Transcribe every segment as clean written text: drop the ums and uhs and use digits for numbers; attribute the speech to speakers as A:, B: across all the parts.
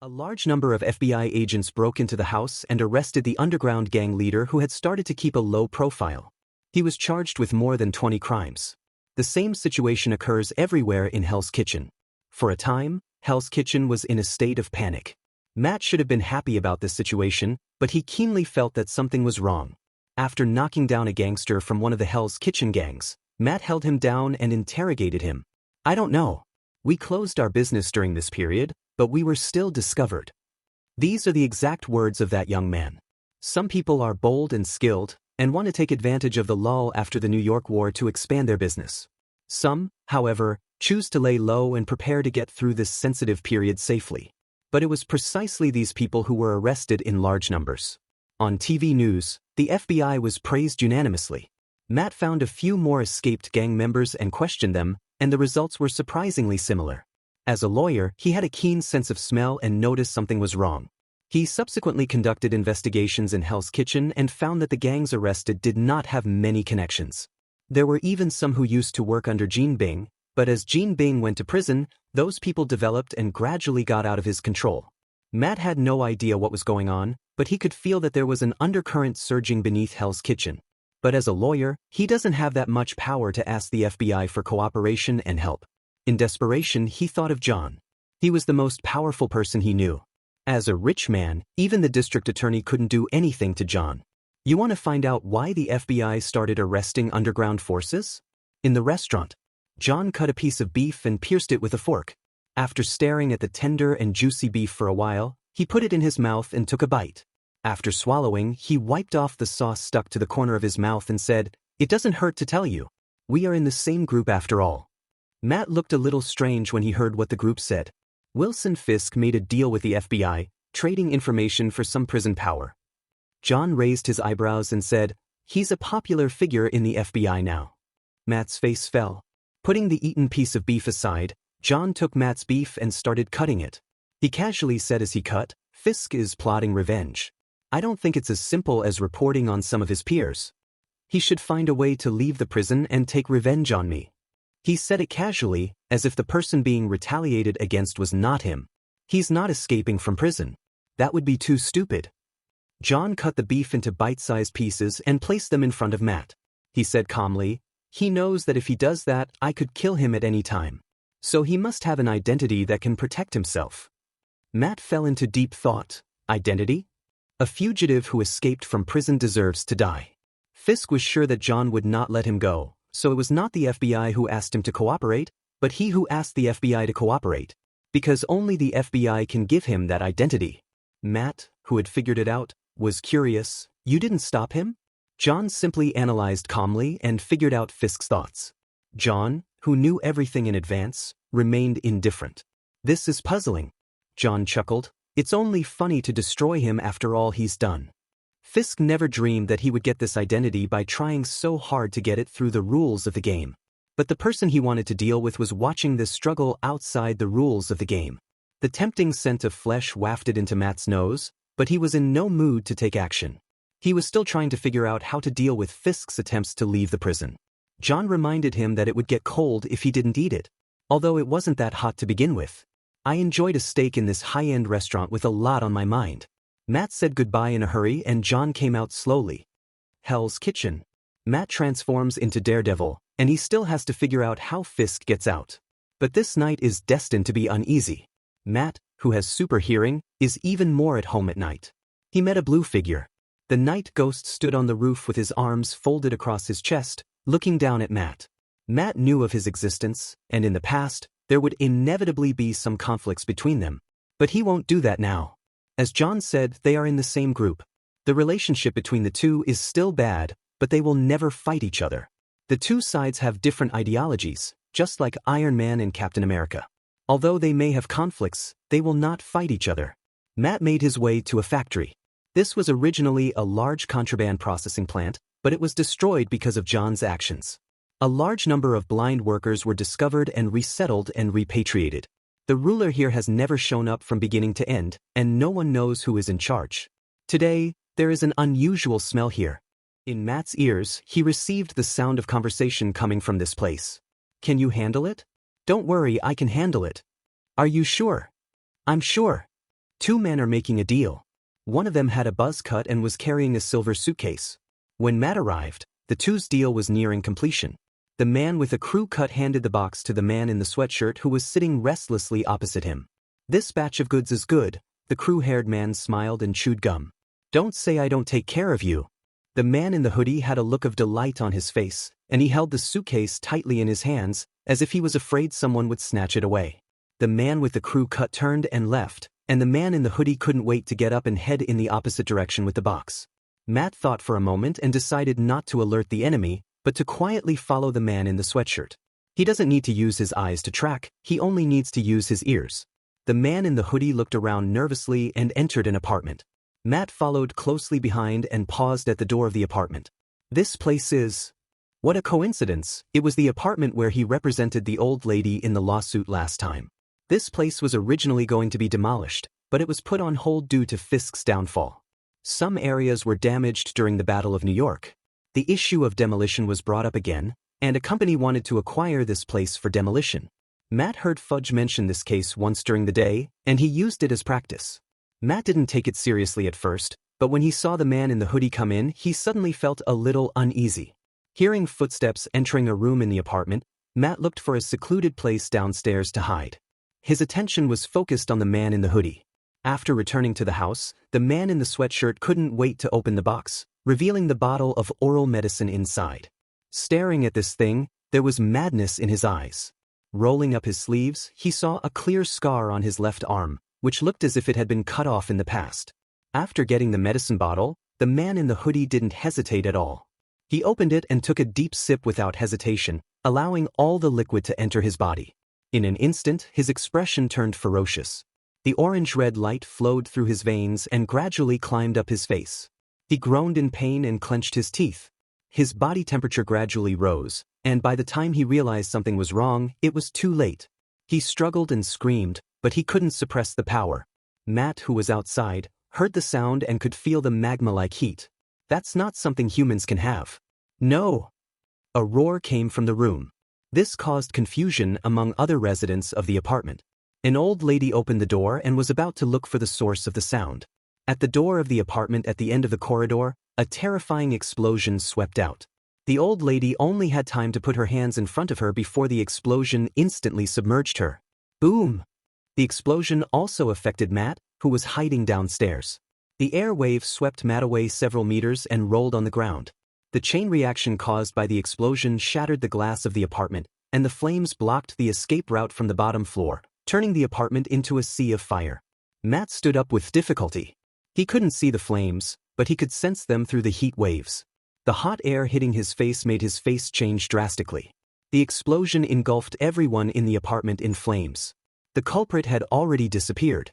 A: A large number of FBI agents broke into the house and arrested the underground gang leader who had started to keep a low profile. He was charged with more than 20 crimes. The same situation occurs everywhere in Hell's Kitchen. For a time, Hell's Kitchen was in a state of panic. Matt should have been happy about this situation, but he keenly felt that something was wrong. After knocking down a gangster from one of the Hell's Kitchen gangs, Matt held him down and interrogated him. "I don't know. We closed our business during this period, but we were still discovered." These are the exact words of that young man. Some people are bold and skilled, and want to take advantage of the lull after the New York War to expand their business. Some, however, choose to lay low and prepare to get through this sensitive period safely. But it was precisely these people who were arrested in large numbers. On TV news, the FBI was praised unanimously. Matt found a few more escaped gang members and questioned them, and the results were surprisingly similar. As a lawyer, he had a keen sense of smell and noticed something was wrong. He subsequently conducted investigations in Hell's Kitchen and found that the gangs arrested did not have many connections. There were even some who used to work under Gene Bing, but as Gene Bing went to prison, those people developed and gradually got out of his control. Matt had no idea what was going on, but he could feel that there was an undercurrent surging beneath Hell's Kitchen. But as a lawyer, he doesn't have that much power to ask the FBI for cooperation and help. In desperation, he thought of John. He was the most powerful person he knew. As a rich man, even the district attorney couldn't do anything to John. You want to find out why the FBI started arresting underground forces? In the restaurant, John cut a piece of beef and pierced it with a fork. After staring at the tender and juicy beef for a while, he put it in his mouth and took a bite. After swallowing, he wiped off the sauce stuck to the corner of his mouth and said, "It doesn't hurt to tell you. We are in the same group after all." Matt looked a little strange when he heard what the group said. Wilson Fisk made a deal with the FBI, trading information for some prison power. John raised his eyebrows and said, "He's a popular figure in the FBI now." Matt's face fell. Putting the eaten piece of beef aside, John took Matt's beef and started cutting it. He casually said as he cut, "Fisk is plotting revenge. I don't think it's as simple as reporting on some of his peers. He should find a way to leave the prison and take revenge on me." He said it casually, as if the person being retaliated against was not him. He's not escaping from prison. That would be too stupid. John cut the beef into bite-sized pieces and placed them in front of Matt. He said calmly, "He knows that if he does that, I could kill him at any time. So he must have an identity that can protect himself." Matt fell into deep thought. Identity? A fugitive who escaped from prison deserves to die. Fisk was sure that John would not let him go, so it was not the FBI who asked him to cooperate, but he who asked the FBI to cooperate, because only the FBI can give him that identity. Matt, who had figured it out, was curious. "You didn't stop him?" John simply analyzed calmly and figured out Fisk's thoughts. John, who knew everything in advance, remained indifferent. "This is puzzling." John chuckled. "It's only funny to destroy him after all he's done." Fisk never dreamed that he would get this identity by trying so hard to get it through the rules of the game. But the person he wanted to deal with was watching this struggle outside the rules of the game. The tempting scent of flesh wafted into Matt's nose, but he was in no mood to take action. He was still trying to figure out how to deal with Fisk's attempts to leave the prison. John reminded him that it would get cold if he didn't eat it, although it wasn't that hot to begin with. "I enjoyed a steak in this high-end restaurant with a lot on my mind." Matt said goodbye in a hurry and John came out slowly. Hell's Kitchen. Matt transforms into Daredevil, and he still has to figure out how Fisk gets out. But this night is destined to be uneasy. Matt, who has super hearing, is even more at home at night. He met a blue figure. The night ghost stood on the roof with his arms folded across his chest, looking down at Matt. Matt knew of his existence, and in the past, there would inevitably be some conflicts between them. But he won't do that now. As John said, they are in the same group. The relationship between the two is still bad, but they will never fight each other. The two sides have different ideologies, just like Iron Man and Captain America. Although they may have conflicts, they will not fight each other. Matt made his way to a factory. This was originally a large contraband processing plant, but it was destroyed because of John's actions. A large number of blind workers were discovered and resettled and repatriated. The ruler here has never shown up from beginning to end, and no one knows who is in charge. Today, there is an unusual smell here. In Matt's ears, he received the sound of conversation coming from this place. "Can you handle it?" "Don't worry, I can handle it." "Are you sure?" "I'm sure." Two men are making a deal. One of them had a buzz cut and was carrying a silver suitcase. When Matt arrived, the two's deal was nearing completion. The man with a crew cut handed the box to the man in the sweatshirt who was sitting restlessly opposite him. "This batch of goods is good," the crew-haired man smiled and chewed gum. "Don't say I don't take care of you." The man in the hoodie had a look of delight on his face, and he held the suitcase tightly in his hands, as if he was afraid someone would snatch it away. The man with the crew cut turned and left, and the man in the hoodie couldn't wait to get up and head in the opposite direction with the box. Matt thought for a moment and decided not to alert the enemy, but to quietly follow the man in the sweatshirt. He doesn't need to use his eyes to track, he only needs to use his ears. The man in the hoodie looked around nervously and entered an apartment. Matt followed closely behind and paused at the door of the apartment. "This place is..." What a coincidence, it was the apartment where he represented the old lady in the lawsuit last time. This place was originally going to be demolished, but it was put on hold due to Fisk's downfall. Some areas were damaged during the Battle of New York. The issue of demolition was brought up again, and a company wanted to acquire this place for demolition. Matt heard Fudge mention this case once during the day, and he used it as practice. Matt didn't take it seriously at first, but when he saw the man in the hoodie come in, he suddenly felt a little uneasy. Hearing footsteps entering a room in the apartment, Matt looked for a secluded place downstairs to hide. His attention was focused on the man in the hoodie. After returning to the house, the man in the sweatshirt couldn't wait to open the box, revealing the bottle of oral medicine inside. Staring at this thing, there was madness in his eyes. Rolling up his sleeves, he saw a clear scar on his left arm, which looked as if it had been cut off in the past. After getting the medicine bottle, the man in the hoodie didn't hesitate at all. He opened it and took a deep sip without hesitation, allowing all the liquid to enter his body. In an instant, his expression turned ferocious. The orange-red light flowed through his veins and gradually climbed up his face. He groaned in pain and clenched his teeth. His body temperature gradually rose, and by the time he realized something was wrong, it was too late. He struggled and screamed, but he couldn't suppress the power. Matt, who was outside, heard the sound and could feel the magma-like heat. That's not something humans can have. "No!" A roar came from the room. This caused confusion among other residents of the apartment. An old lady opened the door and was about to look for the source of the sound. At the door of the apartment at the end of the corridor, a terrifying explosion swept out. The old lady only had time to put her hands in front of her before the explosion instantly submerged her. Boom! The explosion also affected Matt, who was hiding downstairs. The air wave swept Matt away several meters and rolled on the ground. The chain reaction caused by the explosion shattered the glass of the apartment, and the flames blocked the escape route from the bottom floor, turning the apartment into a sea of fire. Matt stood up with difficulty. He couldn't see the flames, but he could sense them through the heat waves. The hot air hitting his face made his face change drastically. The explosion engulfed everyone in the apartment in flames. The culprit had already disappeared.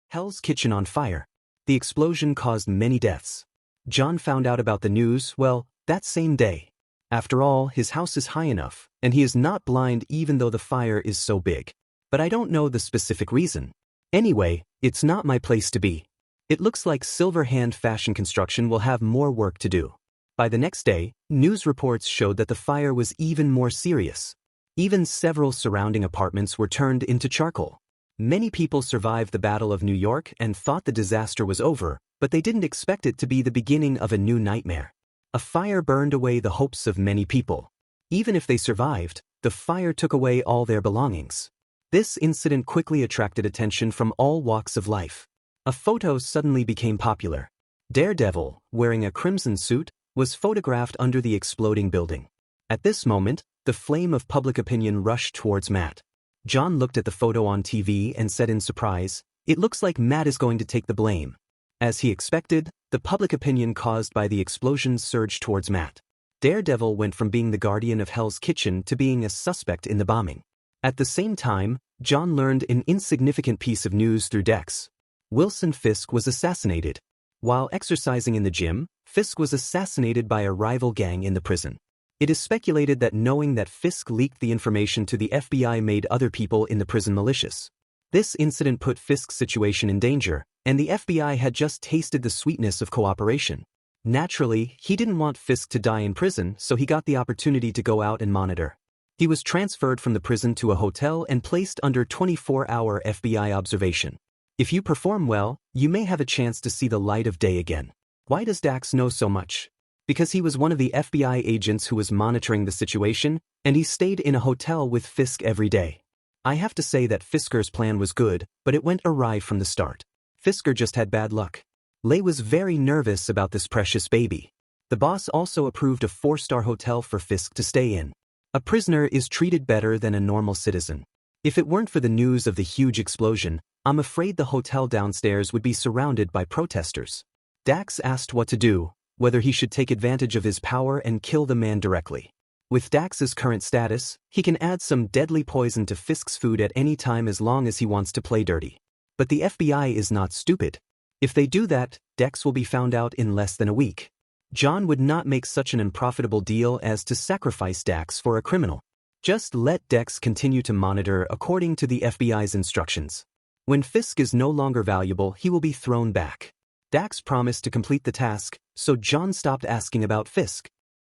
A: Hell's Kitchen on fire. The explosion caused many deaths. John found out about the news, well, that same day. After all, his house is high enough, and he is not blind even though the fire is so big. But I don't know the specific reason. Anyway, it's not my place to be. It looks like Silverhand Fashion Construction will have more work to do. By the next day, news reports showed that the fire was even more serious. Even several surrounding apartments were turned into charcoal. Many people survived the Battle of New York and thought the disaster was over, but they didn't expect it to be the beginning of a new nightmare. A fire burned away the hopes of many people. Even if they survived, the fire took away all their belongings. This incident quickly attracted attention from all walks of life. A photo suddenly became popular. Daredevil, wearing a crimson suit, was photographed under the exploding building. At this moment, the flame of public opinion rushed towards Matt. John looked at the photo on TV and said in surprise, "It looks like Matt is going to take the blame." As he expected, the public opinion caused by the explosion surged towards Matt. Daredevil went from being the guardian of Hell's Kitchen to being a suspect in the bombing. At the same time, John learned an insignificant piece of news through Dex. Wilson Fisk was assassinated. While exercising in the gym, Fisk was assassinated by a rival gang in the prison. It is speculated that knowing that Fisk leaked the information to the FBI made other people in the prison malicious. This incident put Fisk's situation in danger, and the FBI had just tasted the sweetness of cooperation. Naturally, he didn't want Fisk to die in prison, so he got the opportunity to go out and monitor. He was transferred from the prison to a hotel and placed under 24-hour FBI observation. If you perform well, you may have a chance to see the light of day again. Why does Dax know so much? Because he was one of the FBI agents who was monitoring the situation, and he stayed in a hotel with Fisk every day. I have to say that Fisker's plan was good, but it went awry from the start. Fisker just had bad luck. Lay was very nervous about this precious baby. The boss also approved a 4-star hotel for Fisk to stay in. A prisoner is treated better than a normal citizen. If it weren't for the news of the huge explosion, I'm afraid the hotel downstairs would be surrounded by protesters. Dax asked what to do, whether he should take advantage of his power and kill the man directly. With Dax's current status, he can add some deadly poison to Fisk's food at any time as long as he wants to play dirty. But the FBI is not stupid. If they do that, Dax will be found out in less than a week. John would not make such an unprofitable deal as to sacrifice Dax for a criminal. Just let Dax continue to monitor according to the FBI's instructions. When Fisk is no longer valuable, he will be thrown back. Dax promised to complete the task, so John stopped asking about Fisk.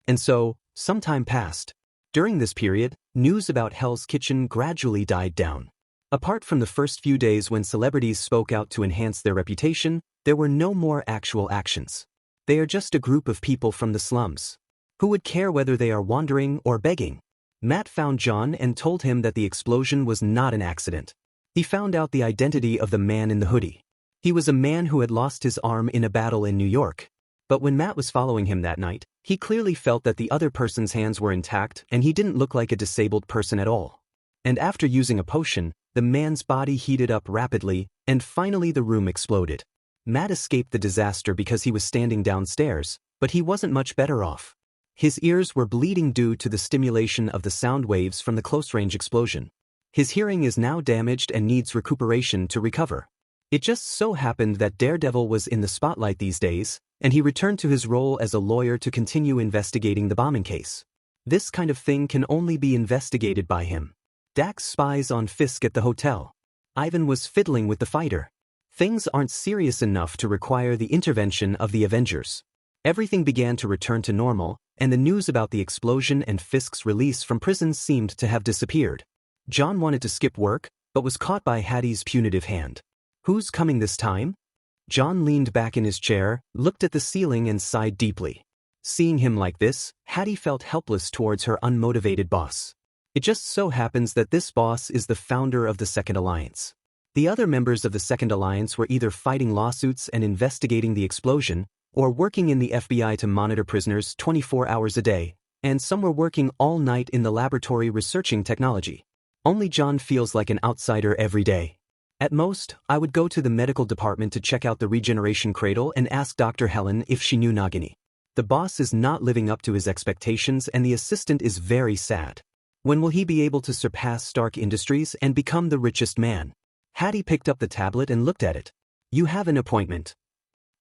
A: And so, some time passed. During this period, news about Hell's Kitchen gradually died down. Apart from the first few days when celebrities spoke out to enhance their reputation, there were no more actual actions. They are just a group of people from the slums. Who would care whether they are wandering or begging? Matt found John and told him that the explosion was not an accident. He found out the identity of the man in the hoodie. He was a man who had lost his arm in a battle in New York. But when Matt was following him that night, he clearly felt that the other person's hands were intact and he didn't look like a disabled person at all. And after using a potion, the man's body heated up rapidly, and finally the room exploded. Matt escaped the disaster because he was standing downstairs, but he wasn't much better off. His ears were bleeding due to the stimulation of the sound waves from the close-range explosion. His hearing is now damaged and needs recuperation to recover. It just so happened that Daredevil was in the spotlight these days, and he returned to his role as a lawyer to continue investigating the bombing case. This kind of thing can only be investigated by him. Dax spies on Fisk at the hotel. Ivan was fiddling with the fighter. Things aren't serious enough to require the intervention of the Avengers. Everything began to return to normal, and the news about the explosion and Fisk's release from prison seemed to have disappeared. John wanted to skip work, but was caught by Hattie's punitive hand. Who's coming this time? John leaned back in his chair, looked at the ceiling and sighed deeply. Seeing him like this, Hattie felt helpless towards her unmotivated boss. It just so happens that this boss is the founder of the Second Alliance. The other members of the Second Alliance were either fighting lawsuits and investigating the explosion, or working in the FBI to monitor prisoners 24 hours a day, and some were working all night in the laboratory researching technology. Only John feels like an outsider every day. At most, I would go to the medical department to check out the regeneration cradle and ask Dr. Helen if she knew Nagini. The boss is not living up to his expectations and the assistant is very sad. When will he be able to surpass Stark Industries and become the richest man? Hattie picked up the tablet and looked at it. You have an appointment.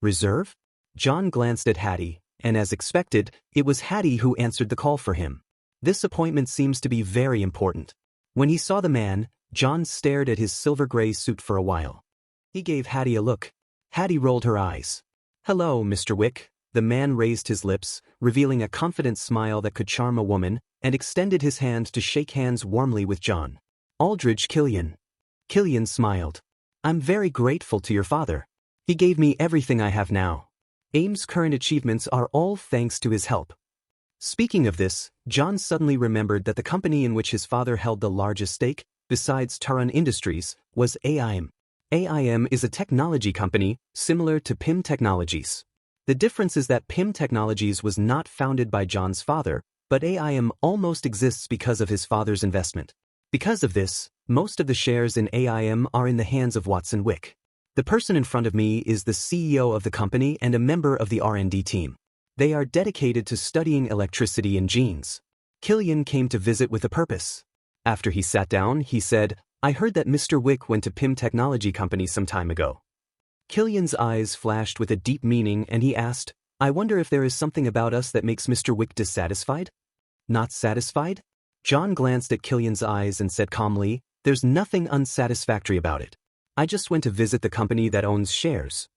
A: Reserve? John glanced at Hattie, and as expected, it was Hattie who answered the call for him. This appointment seems to be very important. When he saw the man, John stared at his silver-gray suit for a while. He gave Hattie a look. Hattie rolled her eyes. Hello, Mr. Wick. The man raised his lips, revealing a confident smile that could charm a woman, and extended his hand to shake hands warmly with John. Aldridge Killian. Killian smiled. I'm very grateful to your father. He gave me everything I have now. AIM's current achievements are all thanks to his help. Speaking of this, John suddenly remembered that the company in which his father held the largest stake, besides Taran Industries, was AIM. AIM is a technology company similar to PIM Technologies. The difference is that PIM Technologies was not founded by John's father, but AIM almost exists because of his father's investment. Because of this, most of the shares in AIM are in the hands of Watson Wick. The person in front of me is the CEO of the company and a member of the R&D team. They are dedicated to studying electricity and genes. Killian came to visit with a purpose. After he sat down, he said, I heard that Mr. Wick went to PIM Technology Company some time ago. Killian's eyes flashed with a deep meaning and he asked, I wonder if there is something about us that makes Mr. Wick dissatisfied? Not satisfied? John glanced at Killian's eyes and said calmly, there's nothing unsatisfactory about it. I just went to visit the company that owns shares.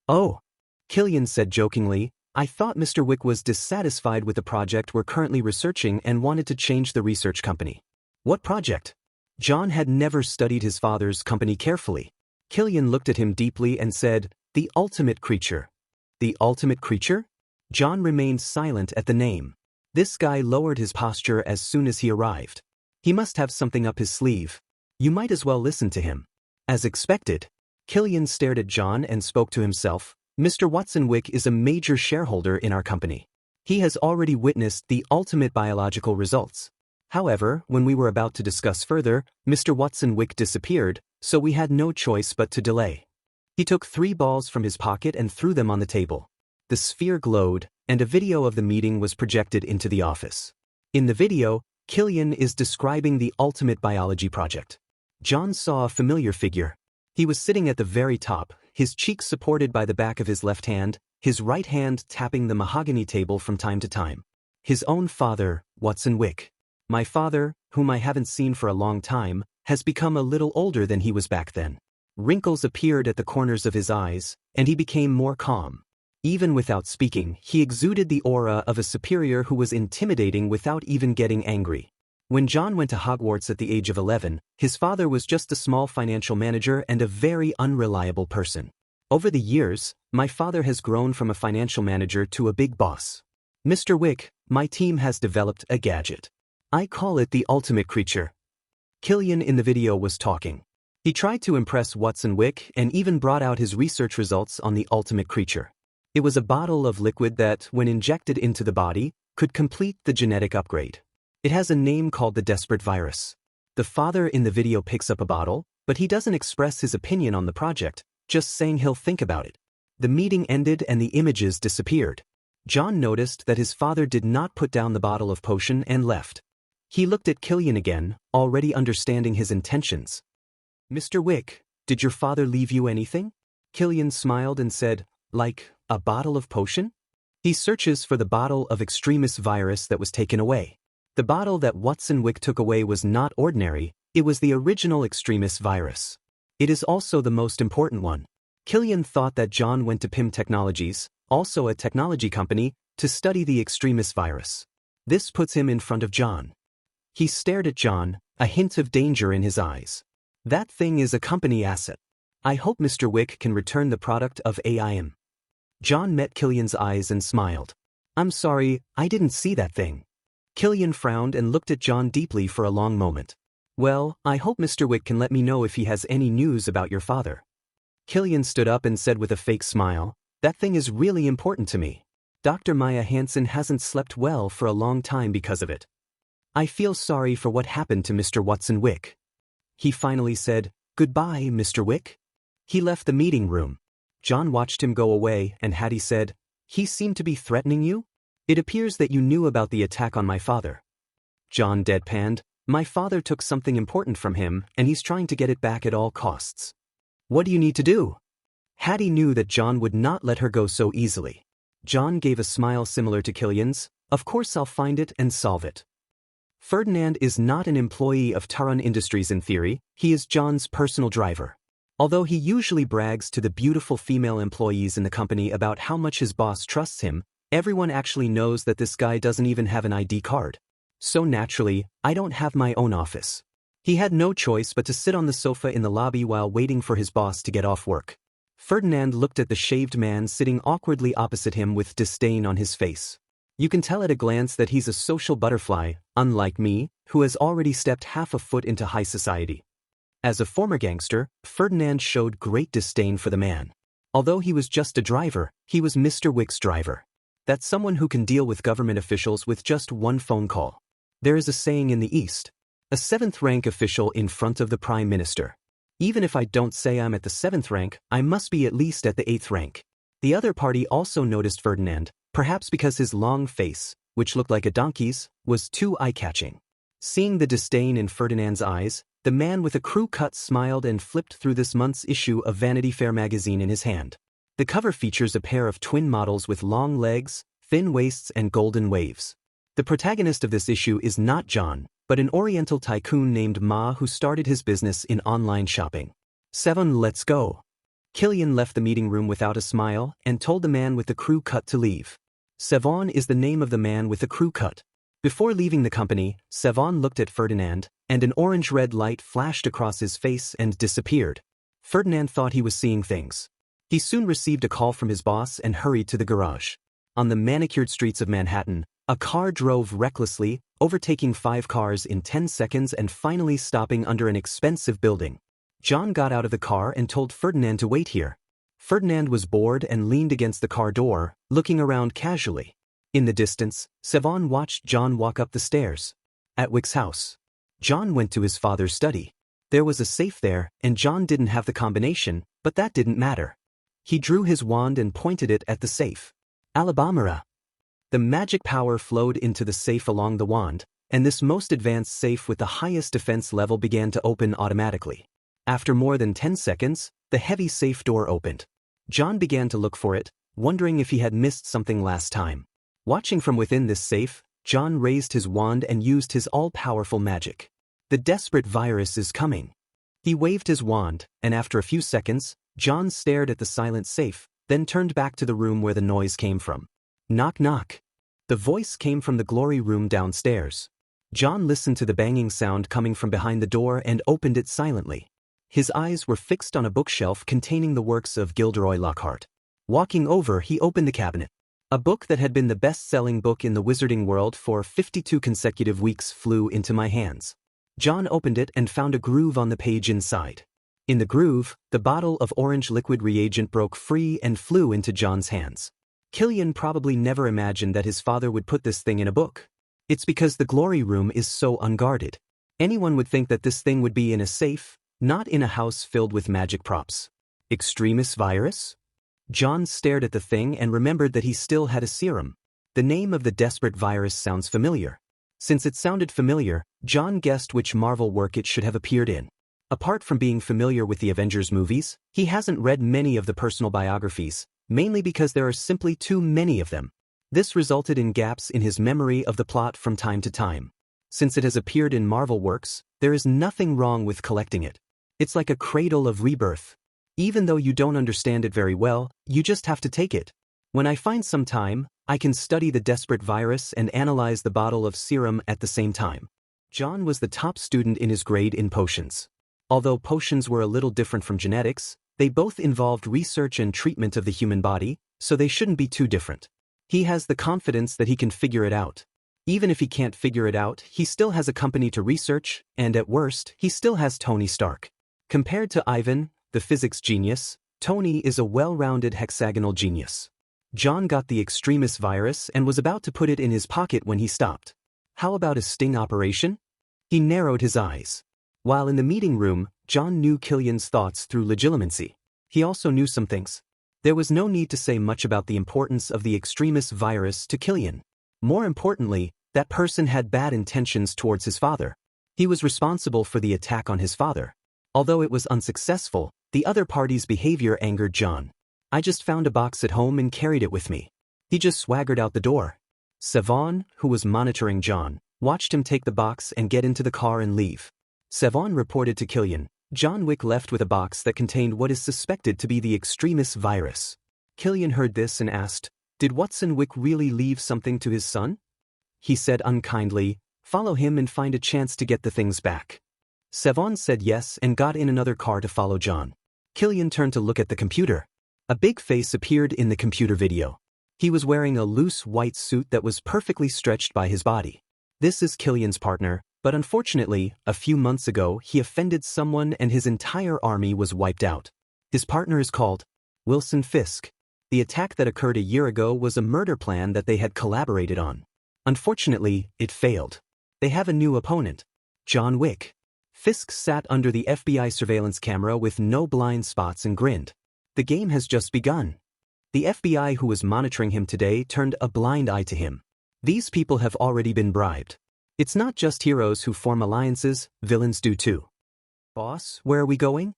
A: Oh, Killian said jokingly, I thought Mr. Wick was dissatisfied with the project we're currently researching and wanted to change the research company. What project? John had never studied his father's company carefully. Killian looked at him deeply and said, "The ultimate creature." The ultimate creature? John remained silent at the name. This guy lowered his posture as soon as he arrived. He must have something up his sleeve. You might as well listen to him. As expected, Killian stared at John and spoke to himself. Mr. Watson Wick is a major shareholder in our company. He has already witnessed the ultimate biological results. However, when we were about to discuss further, Mr. Watson Wick disappeared, so we had no choice but to delay. He took 3 balls from his pocket and threw them on the table. The sphere glowed, and a video of the meeting was projected into the office. In the video, Killian is describing the ultimate biology project. John saw a familiar figure. He was sitting at the very top, his cheek supported by the back of his left hand, his right hand tapping the mahogany table from time to time. His own father, Watson Wick. My father, whom I haven't seen for a long time, has become a little older than he was back then. Wrinkles appeared at the corners of his eyes, and he became more calm. Even without speaking, he exuded the aura of a superior who was intimidating without even getting angry. When John went to Hogwarts at the age of 11, his father was just a small financial manager and a very unreliable person. Over the years, my father has grown from a financial manager to a big boss. Mr. Wick, my team has developed a gadget. I call it the ultimate creature. Killian in the video was talking. He tried to impress Watson Wick and even brought out his research results on the ultimate creature. It was a bottle of liquid that, when injected into the body, could complete the genetic upgrade. It has a name called the Desperate Virus. The father in the video picks up a bottle, but he doesn't express his opinion on the project, just saying he'll think about it. The meeting ended and the images disappeared. John noticed that his father did not put down the bottle of potion and left. He looked at Killian again, already understanding his intentions. Mr. Wick, did your father leave you anything? Killian smiled and said, like, a bottle of potion? He searches for the bottle of extremis virus that was taken away. The bottle that Watson Wick took away was not ordinary, it was the original extremis virus. It is also the most important one. Killian thought that John went to PIM Technologies, also a technology company, to study the extremis virus. This puts him in front of John. He stared at John, a hint of danger in his eyes. That thing is a company asset. I hope Mr. Wick can return the product of AIM. John met Killian's eyes and smiled. I'm sorry, I didn't see that thing. Killian frowned and looked at John deeply for a long moment. Well, I hope Mr. Wick can let me know if he has any news about your father. Killian stood up and said with a fake smile, that thing is really important to me. Dr. Maya Hansen hasn't slept well for a long time because of it. I feel sorry for what happened to Mr. Watson Wick. He finally said, goodbye, Mr. Wick. He left the meeting room. John watched him go away and Hattie said, he seemed to be threatening you? It appears that you knew about the attack on my father. John deadpanned, my father took something important from him and he's trying to get it back at all costs. What do you need to do? Hattie knew that John would not let her go so easily. John gave a smile similar to Killian's, of course I'll find it and solve it. Ferdinand is not an employee of Taran Industries in theory, he is John's personal driver. Although he usually brags to the beautiful female employees in the company about how much his boss trusts him, everyone actually knows that this guy doesn't even have an ID card. So naturally, I don't have my own office. He had no choice but to sit on the sofa in the lobby while waiting for his boss to get off work. Ferdinand looked at the shaved man sitting awkwardly opposite him with disdain on his face. You can tell at a glance that he's a social butterfly, unlike me, who has already stepped half a foot into high society. As a former gangster, Ferdinand showed great disdain for the man. Although he was just a driver, he was Mr. Wick's driver. That's someone who can deal with government officials with just one phone call. There is a saying in the East, a 7th rank official in front of the Prime Minister. Even if I don't say I'm at the 7th rank, I must be at least at the 8th rank. The other party also noticed Ferdinand, perhaps because his long face, which looked like a donkey's, was too eye-catching. Seeing the disdain in Ferdinand's eyes, the man with a crew cut smiled and flipped through this month's issue of Vanity Fair magazine in his hand. The cover features a pair of twin models with long legs, thin waists and golden waves. The protagonist of this issue is not John, but an Oriental tycoon named Ma who started his business in online shopping. 7 Let's go. Killian left the meeting room without a smile and told the man with the crew cut to leave. Sevon is the name of the man with the crew cut. Before leaving the company, Sevon looked at Ferdinand, and an orange-red light flashed across his face and disappeared. Ferdinand thought he was seeing things. He soon received a call from his boss and hurried to the garage. On the manicured streets of Manhattan, a car drove recklessly, overtaking 5 cars in 10 seconds and finally stopping under an expensive building. John got out of the car and told Ferdinand to wait here. Ferdinand was bored and leaned against the car door, looking around casually. In the distance, Savon watched John walk up the stairs. At Wick's house, John went to his father's study. There was a safe there, and John didn't have the combination, but that didn't matter. He drew his wand and pointed it at the safe. Alabama. The magic power flowed into the safe along the wand, and this most advanced safe with the highest defense level began to open automatically. After more than 10 seconds, the heavy safe door opened. John began to look for it, wondering if he had missed something last time. Watching from within this safe, John raised his wand and used his all-powerful magic. The desperate virus is coming. He waved his wand, and after a few seconds, John stared at the silent safe, then turned back to the room where the noise came from. Knock knock. The voice came from the glory room downstairs. John listened to the banging sound coming from behind the door and opened it silently. His eyes were fixed on a bookshelf containing the works of Gilderoy Lockhart. Walking over, he opened the cabinet. A book that had been the best-selling book in the wizarding world for 52 consecutive weeks flew into my hands. John opened it and found a groove on the page inside. In the groove, the bottle of orange liquid reagent broke free and flew into John's hands. Killian probably never imagined that his father would put this thing in a book. It's because the glory room is so unguarded. Anyone would think that this thing would be in a safe, not in a house filled with magic props. Extremis virus? John stared at the thing and remembered that he still had a serum. The name of the desperate virus sounds familiar. Since it sounded familiar, John guessed which Marvel work it should have appeared in. Apart from being familiar with the Avengers movies, he hasn't read many of the personal biographies, mainly because there are simply too many of them. This resulted in gaps in his memory of the plot from time to time. Since it has appeared in Marvel works, there is nothing wrong with collecting it. It's like a cradle of rebirth. Even though you don't understand it very well, you just have to take it. When I find some time, I can study the desperate virus and analyze the bottle of serum at the same time. John was the top student in his grade in potions. Although potions were a little different from genetics, they both involved research and treatment of the human body, so they shouldn't be too different. He has the confidence that he can figure it out. Even if he can't figure it out, he still has a company to research, and at worst, he still has Tony Stark. Compared to Ivan, the physics genius, Tony is a well-rounded hexagonal genius. John got the Extremis virus and was about to put it in his pocket when he stopped. How about a sting operation? He narrowed his eyes. While in the meeting room, John knew Killian's thoughts through legilimency. He also knew some things. There was no need to say much about the importance of the Extremis virus to Killian. More importantly, that person had bad intentions towards his father. He was responsible for the attack on his father. Although it was unsuccessful, the other party's behavior angered John. I just found a box at home and carried it with me. He just swaggered out the door. Savon, who was monitoring John, watched him take the box and get into the car and leave. Savon reported to Killian, John Wick left with a box that contained what is suspected to be the Extremis virus. Killian heard this and asked, did Watson Wick really leave something to his son? He said unkindly, follow him and find a chance to get the things back. Savon said yes and got in another car to follow John. Killian turned to look at the computer. A big face appeared in the computer video. He was wearing a loose white suit that was perfectly stretched by his body. This is Killian's partner, but unfortunately, a few months ago he offended someone and his entire army was wiped out. His partner is called Wilson Fisk. The attack that occurred a year ago was a murder plan that they had collaborated on. Unfortunately, it failed. They have a new opponent, John Wick. Fisk sat under the FBI surveillance camera with no blind spots and grinned. The game has just begun. The FBI who was monitoring him today turned a blind eye to him. These people have already been bribed. It's not just heroes who form alliances, villains do too. Boss, where are we going?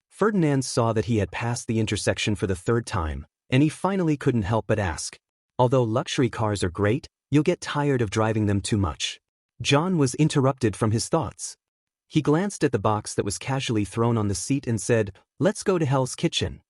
A: Ferdinand saw that he had passed the intersection for the 3rd time, and he finally couldn't help but ask. Although luxury cars are great, you'll get tired of driving them too much. John was interrupted from his thoughts. He glanced at the box that was casually thrown on the seat and said, let's go to Hell's Kitchen.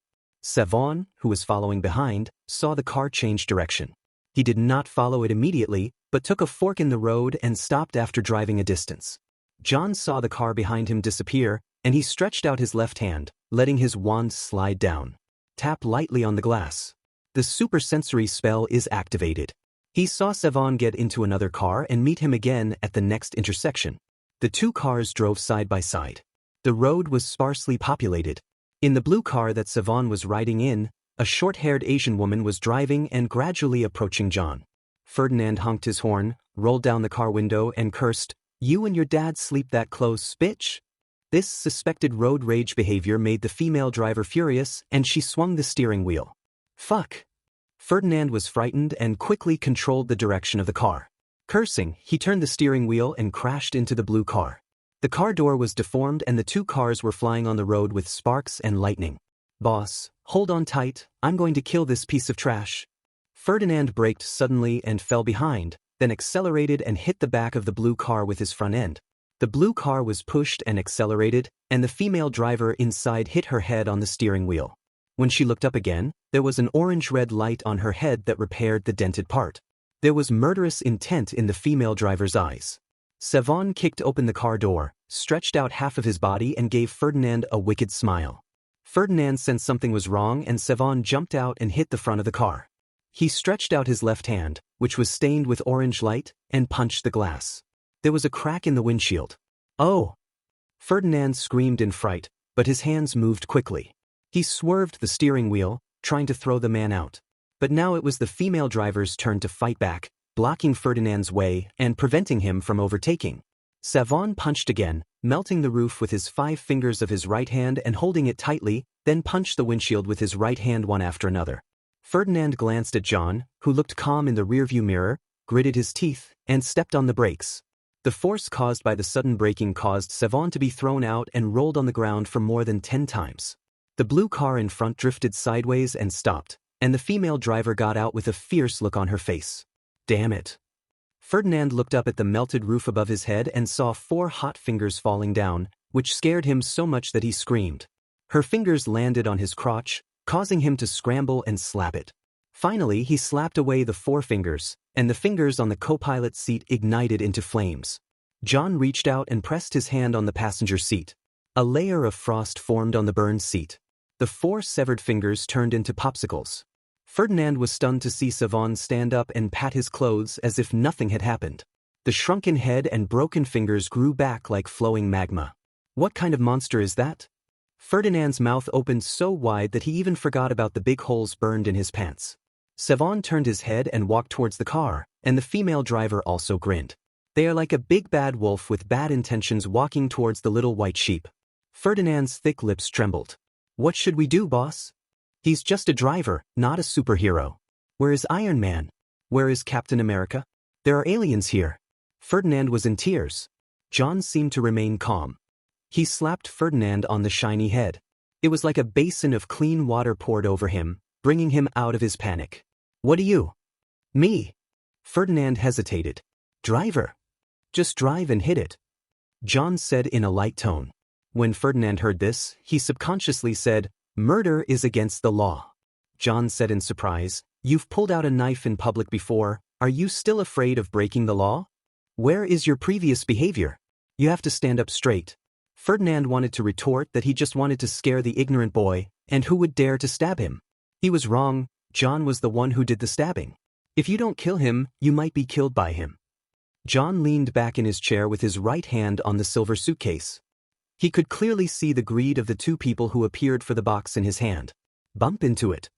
A: Savon, who was following behind, saw the car change direction. He did not follow it immediately, but took a fork in the road and stopped after driving a distance. John saw the car behind him disappear, and he stretched out his left hand, letting his wand slide down. Tap lightly on the glass. The supersensory spell is activated. He saw Savon get into another car and meet him again at the next intersection. The two cars drove side by side. The road was sparsely populated. In the blue car that Savon was riding in, a short-haired Asian woman was driving and gradually approaching John. Ferdinand honked his horn, rolled down the car window and cursed, "You and your dad sleep that close, bitch?" This suspected road rage behavior made the female driver furious and she swung the steering wheel. Fuck. Ferdinand was frightened and quickly controlled the direction of the car. Cursing, he turned the steering wheel and crashed into the blue car. The car door was deformed and the two cars were flying on the road with sparks and lightning. "Boss, hold on tight, I'm going to kill this piece of trash." Ferdinand braked suddenly and fell behind, then accelerated and hit the back of the blue car with his front end. The blue car was pushed and accelerated, and the female driver inside hit her head on the steering wheel. When she looked up again, there was an orange-red light on her head that repaired the dented part. There was murderous intent in the female driver's eyes. Savon kicked open the car door, stretched out half of his body and gave Ferdinand a wicked smile. Ferdinand sensed something was wrong and Savon jumped out and hit the front of the car. He stretched out his left hand, which was stained with orange light, and punched the glass. There was a crack in the windshield. "Oh!" Ferdinand screamed in fright, but his hands moved quickly. He swerved the steering wheel, trying to throw the man out. But now it was the female driver's turn to fight back, blocking Ferdinand's way and preventing him from overtaking. Savon punched again, melting the roof with his 5 fingers of his right hand and holding it tightly, then punched the windshield with his right hand one after another. Ferdinand glanced at John, who looked calm in the rearview mirror, gritted his teeth, and stepped on the brakes. The force caused by the sudden braking caused Savon to be thrown out and rolled on the ground for more than 10 times. The blue car in front drifted sideways and stopped, and the female driver got out with a fierce look on her face. "Damn it." Ferdinand looked up at the melted roof above his head and saw 4 hot fingers falling down, which scared him so much that he screamed. Her fingers landed on his crotch, causing him to scramble and slap it. Finally, he slapped away the 4 fingers, and the fingers on the co-pilot seat ignited into flames. John reached out and pressed his hand on the passenger seat. A layer of frost formed on the burned seat. The 4 severed fingers turned into popsicles. Ferdinand was stunned to see Savon stand up and pat his clothes as if nothing had happened. The shrunken head and broken fingers grew back like flowing magma. "What kind of monster is that?" Ferdinand's mouth opened so wide that he even forgot about the big holes burned in his pants. Savon turned his head and walked towards the car, and the female driver also grinned. They are like a big bad wolf with bad intentions walking towards the little white sheep. Ferdinand's thick lips trembled. "What should we do, boss? He's just a driver, not a superhero. Where is Iron Man? Where is Captain America? There are aliens here." Ferdinand was in tears. John seemed to remain calm. He slapped Ferdinand on the shiny head. It was like a basin of clean water poured over him, bringing him out of his panic. "What are you?" "Me." Ferdinand hesitated. "Driver. Just drive and hit it," John said in a light tone. When Ferdinand heard this, he subconsciously said, "Murder is against the law." John said in surprise, "You've pulled out a knife in public before, are you still afraid of breaking the law? Where is your previous behavior? You have to stand up straight." Ferdinand wanted to retort that he just wanted to scare the ignorant boy, and who would dare to stab him? He was wrong. John was the one who did the stabbing. If you don't kill him, you might be killed by him. John leaned back in his chair with his right hand on the silver suitcase. He could clearly see the greed of the 2 people who appeared for the box in his hand. "Bump into it."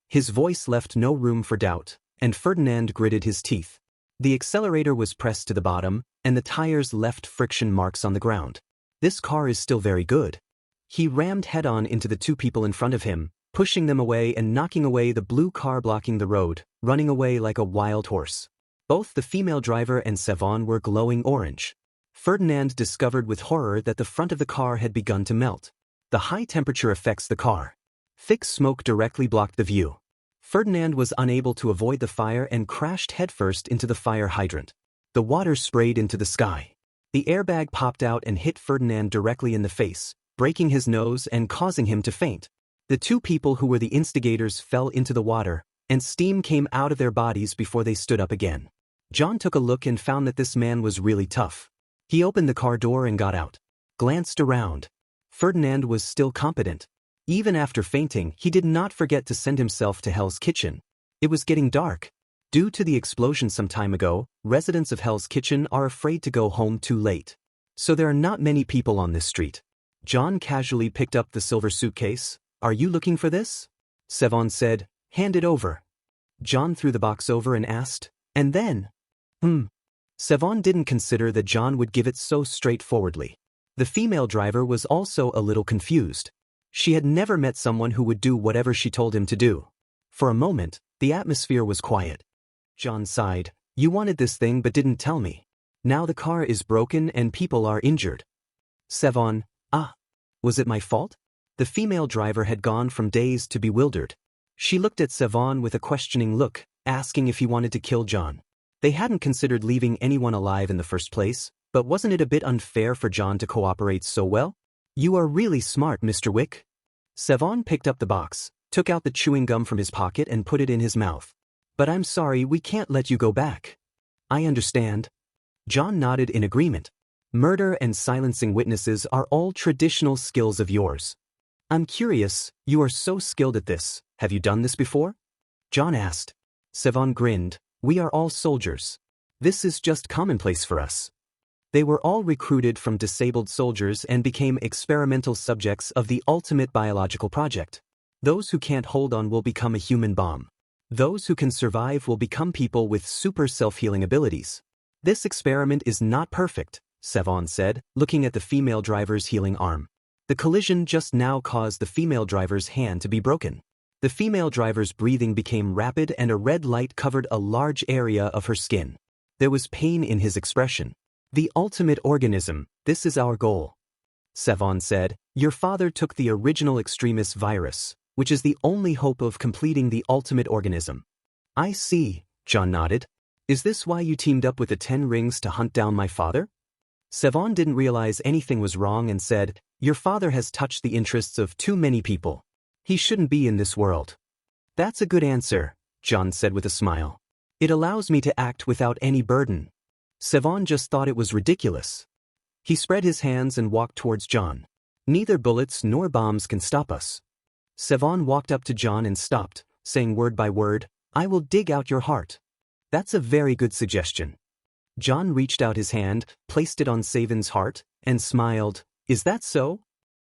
A: His voice left no room for doubt, and Ferdinand gritted his teeth. The accelerator was pressed to the bottom, and the tires left friction marks on the ground. This car is still very good. He rammed head-on into the 2 people in front of him, pushing them away and knocking away the blue car blocking the road, running away like a wild horse. Both the female driver and Savon were glowing orange. Ferdinand discovered with horror that the front of the car had begun to melt. The high temperature affects the car. Thick smoke directly blocked the view. Ferdinand was unable to avoid the fire and crashed headfirst into the fire hydrant. The water sprayed into the sky. The airbag popped out and hit Ferdinand directly in the face, breaking his nose and causing him to faint. The 2 people who were the instigators fell into the water, and steam came out of their bodies before they stood up again. John took a look and found that this man was really tough. He opened the car door and got out. Glanced around. Ferdinand was still competent. Even after fainting, he did not forget to send himself to Hell's Kitchen. It was getting dark. Due to the explosion some time ago, residents of Hell's Kitchen are afraid to go home too late. So there are not many people on this street. John casually picked up the silver suitcase. "Are you looking for this?" Sevon said. "Hand it over." John threw the box over and asked, "And then?" Sevon didn't consider that John would give it so straightforwardly. The female driver was also a little confused. She had never met someone who would do whatever she told him to do. For a moment, the atmosphere was quiet. John sighed. "You wanted this thing but didn't tell me. Now the car is broken and people are injured." Sevon, was it my fault? The female driver had gone from dazed to bewildered. She looked at Sevon with a questioning look, asking if he wanted to kill John. They hadn't considered leaving anyone alive in the first place, but wasn't it a bit unfair for John to cooperate so well? "You are really smart, Mr. Wick." Sevon picked up the box, took out the chewing gum from his pocket and put it in his mouth. "But I'm sorry, we can't let you go back." "I understand." John nodded in agreement. "Murder and silencing witnesses are all traditional skills of yours. I'm curious, you are so skilled at this, have you done this before?" John asked. Sevon grinned. "We are all soldiers. This is just commonplace for us." They were all recruited from disabled soldiers and became experimental subjects of the ultimate biological project. Those who can't hold on will become a human bomb. Those who can survive will become people with super self-healing abilities. "This experiment is not perfect," Sevon said, looking at the female driver's healing arm. The collision just now caused the female driver's hand to be broken. The female driver's breathing became rapid and a red light covered a large area of her skin. There was pain in his expression. "The ultimate organism, this is our goal." Sevon said, "Your father took the original extremis virus, which is the only hope of completing the ultimate organism." "I see," John nodded. "Is this why you teamed up with the 10 Rings to hunt down my father?" Sevon didn't realize anything was wrong and said, "Your father has touched the interests of too many people. He shouldn't be in this world." "That's a good answer," John said with a smile. "It allows me to act without any burden." Sevon just thought it was ridiculous. He spread his hands and walked towards John. "Neither bullets nor bombs can stop us." Sevon walked up to John and stopped, saying word by word, "I will dig out your heart." "That's a very good suggestion." John reached out his hand, placed it on Savin's heart, and smiled. "Is that so?"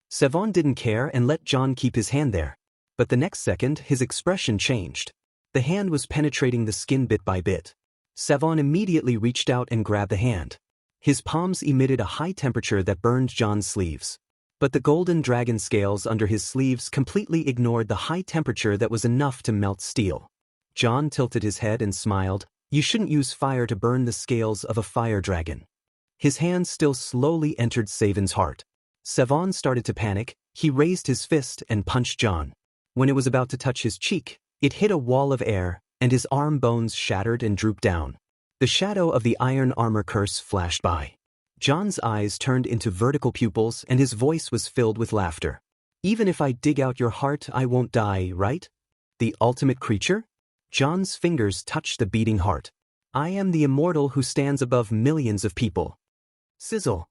A: Sevon didn't care and let John keep his hand there. But the next second, his expression changed. The hand was penetrating the skin bit by bit. Sevon immediately reached out and grabbed the hand. His palms emitted a high temperature that burned John's sleeves. But the golden dragon scales under his sleeves completely ignored the high temperature that was enough to melt steel. John tilted his head and smiled. "You shouldn't use fire to burn the scales of a fire dragon." His hand still slowly entered Savin's heart. Sevon started to panic. He raised his fist and punched John. When it was about to touch his cheek, it hit a wall of air, and his arm bones shattered and drooped down. The shadow of the iron armor curse flashed by. John's eyes turned into vertical pupils and his voice was filled with laughter. "Even if I dig out your heart, I won't die, right? The ultimate creature?" John's fingers touched the beating heart. "I am the immortal who stands above millions of people." Sizzle.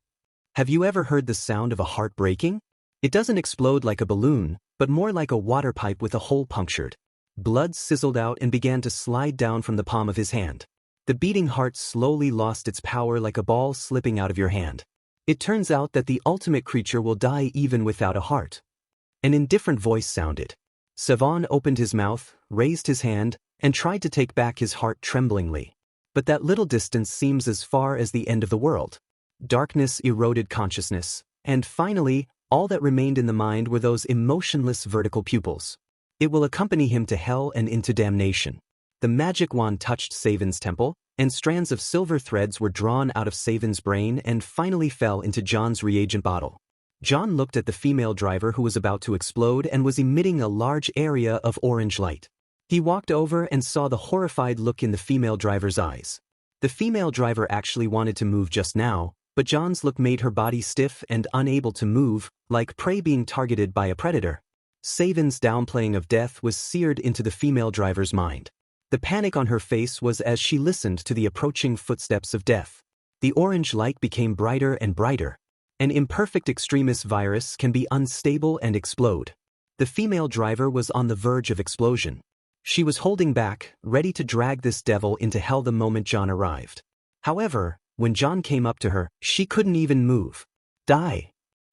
A: Have you ever heard the sound of a heart breaking? It doesn't explode like a balloon, but more like a water pipe with a hole punctured. Blood sizzled out and began to slide down from the palm of his hand. The beating heart slowly lost its power like a ball slipping out of your hand. It turns out that the ultimate creature will die even without a heart. An indifferent voice sounded. Sevon opened his mouth, raised his hand, and tried to take back his heart tremblingly. But that little distance seems as far as the end of the world. Darkness eroded consciousness, and finally, all that remained in the mind were those emotionless vertical pupils. It will accompany him to hell and into damnation. The magic wand touched Savin's temple, and strands of silver threads were drawn out of Savin's brain and finally fell into John's reagent bottle. John looked at the female driver who was about to explode and was emitting a large area of orange light. He walked over and saw the horrified look in the female driver's eyes. The female driver actually wanted to move just now, but John's look made her body stiff and unable to move, like prey being targeted by a predator. Savin's downplaying of death was seared into the female driver's mind. The panic on her face was as she listened to the approaching footsteps of death. The orange light became brighter and brighter. An imperfect extremis virus can be unstable and explode. The female driver was on the verge of explosion. She was holding back, ready to drag this devil into hell the moment John arrived. However, when John came up to her, she couldn't even move. Die.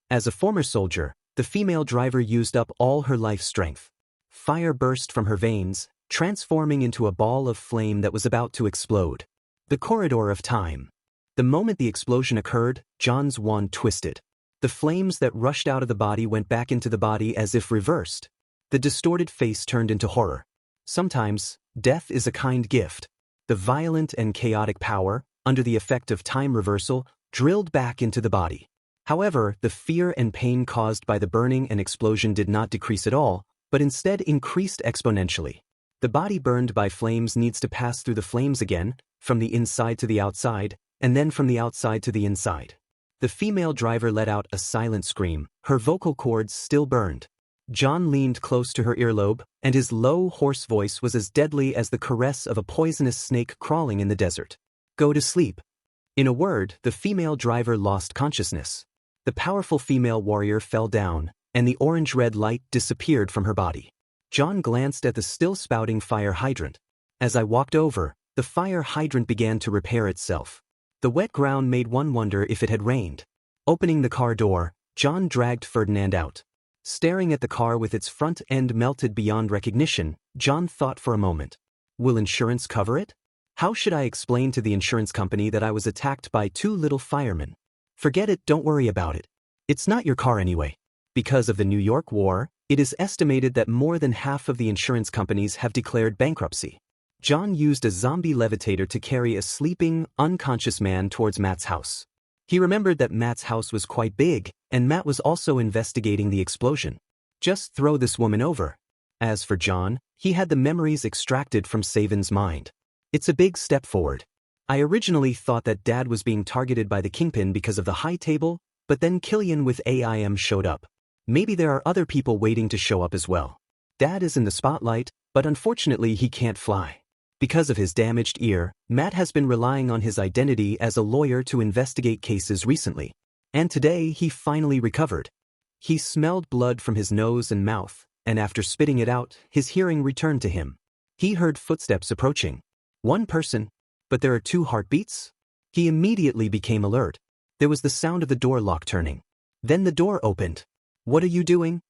A: As a former soldier, the female driver used up all her life strength. Fire burst from her veins, transforming into a ball of flame that was about to explode. The corridor of time. The moment the explosion occurred, John's wand twisted. The flames that rushed out of the body went back into the body as if reversed. The distorted face turned into horror. Sometimes, death is a kind gift. The violent and chaotic power, under the effect of time reversal, drilled back into the body. However, the fear and pain caused by the burning and explosion did not decrease at all, but instead increased exponentially. The body burned by flames needs to pass through the flames again, from the inside to the outside, and then from the outside to the inside. The female driver let out a silent scream, her vocal cords still burned. John leaned close to her earlobe, and his low, hoarse voice was as deadly as the caress of a poisonous snake crawling in the desert. Go to sleep. In a word, the female driver lost consciousness. The powerful female warrior fell down, and the orange-red light disappeared from her body. John glanced at the still spouting fire hydrant. As I walked over, the fire hydrant began to repair itself. The wet ground made one wonder if it had rained. Opening the car door, John dragged Ferdinand out. Staring at the car with its front end melted beyond recognition, John thought for a moment. Will insurance cover it? How should I explain to the insurance company that I was attacked by two little firemen? Forget it, don't worry about it. It's not your car anyway. Because of the New York War, it is estimated that more than half of the insurance companies have declared bankruptcy. John used a zombie levitator to carry a sleeping, unconscious man towards Matt's house. He remembered that Matt's house was quite big, and Matt was also investigating the explosion. Just throw this woman over. As for John, he had the memories extracted from Savin's mind. It's a big step forward. I originally thought that Dad was being targeted by the Kingpin because of the high table, but then Killian with AIM showed up. Maybe there are other people waiting to show up as well. Dad is in the spotlight, but unfortunately he can't fly. Because of his damaged ear, Matt has been relying on his identity as a lawyer to investigate cases recently. And today he finally recovered. He smelled blood from his nose and mouth, and after spitting it out, his hearing returned to him. He heard footsteps approaching. One person, but there are two heartbeats? He immediately became alert. There was the sound of the door lock turning. Then the door opened. What are you doing?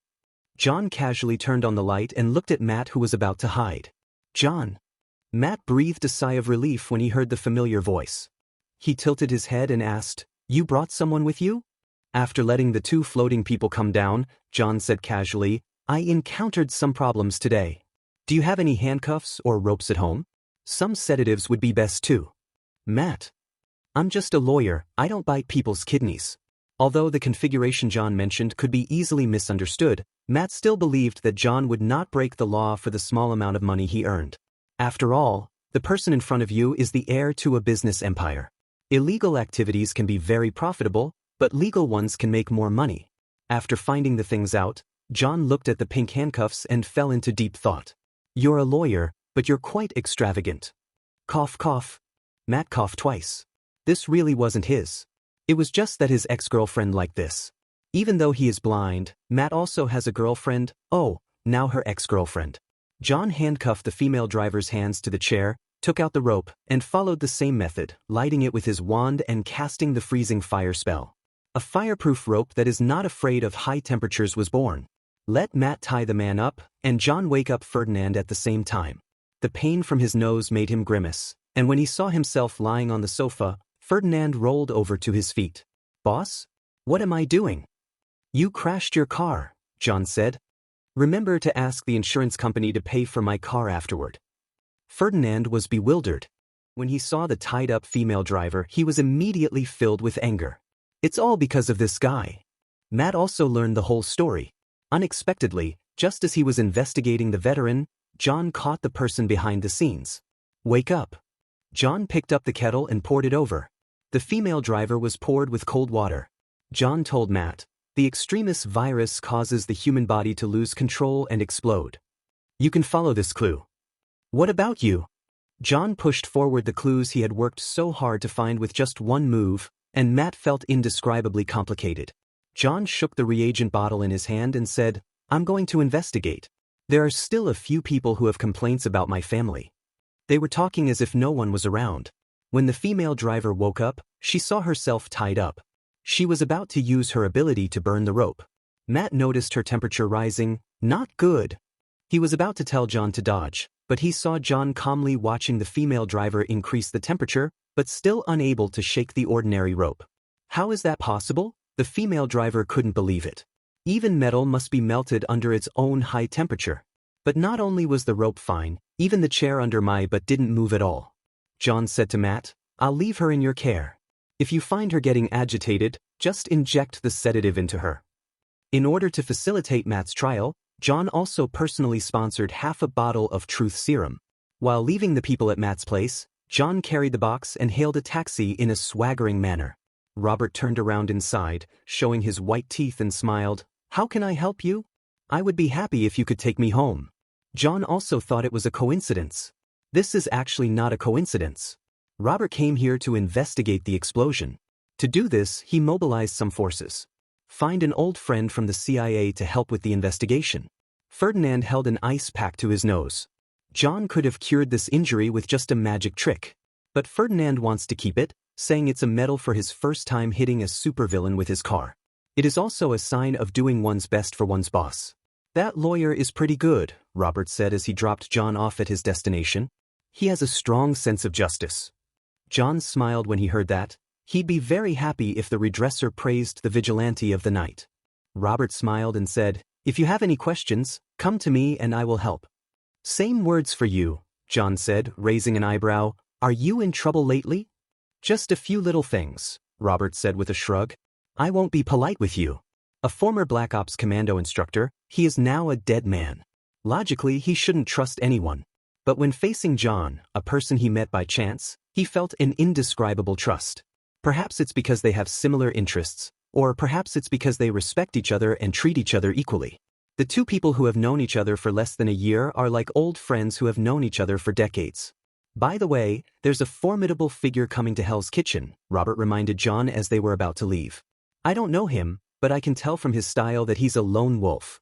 A: John casually turned on the light and looked at Matt, who was about to hide. John. Matt breathed a sigh of relief when he heard the familiar voice. He tilted his head and asked, You brought someone with you? After letting the two floating people come down, John said casually, I encountered some problems today. Do you have any handcuffs or ropes at home? Some sedatives would be best too. Matt. I'm just a lawyer, I don't bite people's kidneys. Although the configuration John mentioned could be easily misunderstood, Matt still believed that John would not break the law for the small amount of money he earned. After all, the person in front of you is the heir to a business empire. Illegal activities can be very profitable, but legal ones can make more money. After finding the things out, John looked at the pink handcuffs and fell into deep thought. You're a lawyer, but you're quite extravagant. Cough, cough. Matt coughed twice. This really wasn't his. It was just that his ex-girlfriend liked this. Even though he is blind, Matt also has a girlfriend, now her ex-girlfriend. John handcuffed the female driver's hands to the chair, took out the rope, and followed the same method, lighting it with his wand and casting the freezing fire spell. A fireproof rope that is not afraid of high temperatures was born. Let Matt tie the man up, and John wake up Ferdinand at the same time. The pain from his nose made him grimace, and when he saw himself lying on the sofa, Ferdinand rolled over to his feet. Boss? What am I doing? You crashed your car, John said. Remember to ask the insurance company to pay for my car afterward. Ferdinand was bewildered. When he saw the tied-up female driver, he was immediately filled with anger. It's all because of this guy. Matt also learned the whole story. Unexpectedly, just as he was investigating the veteran, John caught the person behind the scenes. Wake up. John picked up the kettle and poured it over. The female driver was poured with cold water. John told Matt, the extremis virus causes the human body to lose control and explode. You can follow this clue. What about you? John pushed forward the clues he had worked so hard to find with just one move, and Matt felt indescribably complicated. John shook the reagent bottle in his hand and said, "I'm going to investigate. There are still a few people who have complaints about my family." They were talking as if no one was around. When the female driver woke up, she saw herself tied up. She was about to use her ability to burn the rope. Matt noticed her temperature rising. Not good. He was about to tell John to dodge, but he saw John calmly watching the female driver increase the temperature, but still unable to shake the ordinary rope. How is that possible? The female driver couldn't believe it. Even metal must be melted under its own high temperature. But not only was the rope fine, even the chair under my butt didn't move at all. John said to Matt, "I'll leave her in your care. If you find her getting agitated, just inject the sedative into her." In order to facilitate Matt's trial, John also personally sponsored half a bottle of truth serum. While leaving the people at Matt's place, John carried the box and hailed a taxi in a swaggering manner. Robert turned around inside, showing his white teeth, and smiled. "How can I help you? I would be happy if you could take me home." John also thought it was a coincidence. This is actually not a coincidence. Robert came here to investigate the explosion. To do this, he mobilized some forces. Find an old friend from the CIA to help with the investigation. Ferdinand held an ice pack to his nose. John could have cured this injury with just a magic trick. But Ferdinand wants to keep it, saying it's a medal for his first time hitting a supervillain with his car. It is also a sign of doing one's best for one's boss. "That lawyer is pretty good," Robert said as he dropped John off at his destination. "He has a strong sense of justice." John smiled when he heard that. He'd be very happy if the redresser praised the vigilante of the night. Robert smiled and said, "If you have any questions, come to me and I will help." "Same words for you," John said, raising an eyebrow. "Are you in trouble lately?" "Just a few little things," Robert said with a shrug. "I won't be polite with you." A former Black Ops Commando instructor, he is now a dead man. Logically, he shouldn't trust anyone. But when facing John, a person he met by chance, he felt an indescribable trust. Perhaps it's because they have similar interests, or perhaps it's because they respect each other and treat each other equally. The two people who have known each other for less than a year are like old friends who have known each other for decades. "By the way, there's a formidable figure coming to Hell's Kitchen," Robert reminded John as they were about to leave. "I don't know him, but I can tell from his style that he's a lone wolf.